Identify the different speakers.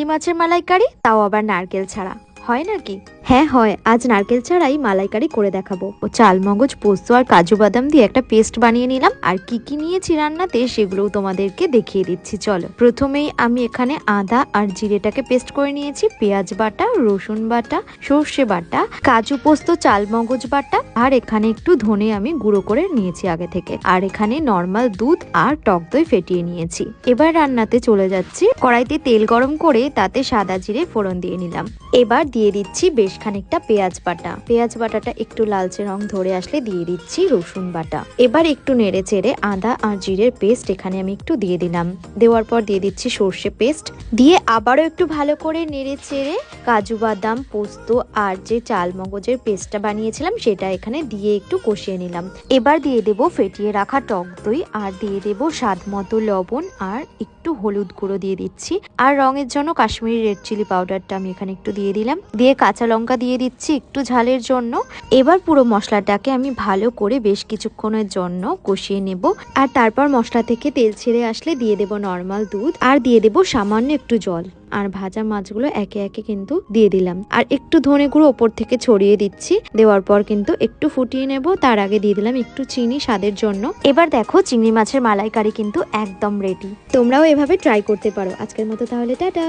Speaker 1: মাছের মালাইকারি, তাও আবার নারকেল ছাড়া। হয় নাকি? হ্যাঁ হয়, আজ নারকেল ছাড়াই মালাইকারি করে দেখাবো। ও চাল মগজ পোস্ত আর কাজু বাদাম দিয়ে একটা পেস্ট বানিয়ে নিলাম, আর কি কি নিয়েছি রান্নাতে সেগুলোও তোমাদেরকে দেখিয়ে দিচ্ছি। চলো, প্রথমেই আমি এখানে আদা আর জিরেটাকে পেস্ট করে নিয়েছি, পেঁয়াজ বাটা, রসুন বাটা, সর্ষে বাটা, কাজু পোস্ত, চাল মগজ বাটা, আর এখানে একটু ধনে আমি গুঁড়ো করে নিয়েছি আগে থেকে, আর এখানে নর্মাল দুধ আর টক দই ফেটিয়ে নিয়েছি। এবার রান্নাতে চলে যাচ্ছি। কড়াইতে তেল গরম করে তাতে সাদা জিরে ফোড়ন দিয়ে নিলাম। এবার দিয়ে দিচ্ছি বেশ খানিকটা পেঁয়াজ বাটা। পেঁয়াজ বাটাটা একটু লালচে রং ধরে আসলে দিয়ে দিচ্ছি রসুন বাটা। এবার একটু নেড়ে চেড়ে আদা আর জিরের পেস্ট এখানে আমি একটু দিয়ে দিলাম। দেওয়ার পর দিয়ে দিচ্ছি সর্ষে পেস্ট, দিয়ে আবারও একটু ভালো করে নেড়ে চেড়ে কাজু বাদাম, পোস্ত আর যে চাল মগজের পেস্টটা বানিয়েছিলাম সেটা এখানে দিয়ে একটু কষিয়ে নিলাম। এবার দিয়ে দেব ফেটিয়ে রাখা টক দই, আর দিয়ে দেব স্বাদ মতো লবণ, আর একটু হলুদ গুঁড়ো দিয়ে দিচ্ছি, আর রঙের জন্য কাশ্মীরি রেড চিলি পাউডারটা আমি এখানে একটু দিয়ে দিলাম, দিয়ে কাঁচা লঙ্কা দিয়ে দিচ্ছি একটু ঝালের জন্য। এবার পুরো মশলাটাকে আমি ভালো করে বেশ কিছুক্ষণের জন্য কষিয়ে নেব, আর তারপর মশলা থেকে তেল ছেড়ে আসলে দিয়ে দেব নর্মাল দুধ, আর দিয়ে দেব সামান্য একটু জল, আর ভাজা মাছগুলো একে একে কিন্তু দিয়ে দিলাম, আর একটু ধনে গুঁড়ো ওপর থেকে ছড়িয়ে দিচ্ছি। দেওয়ার পর কিন্তু একটু ফুটিয়ে নেব, তার আগে দিয়ে দিলাম একটু চিনি স্বাদের জন্য। এবার দেখো, চিংড়ি মাছের মালাইকারি কিন্তু একদম রেডি। তোমরাও এভাবে ট্রাই করতে পারো। আজকের মতো তাহলে টাটা।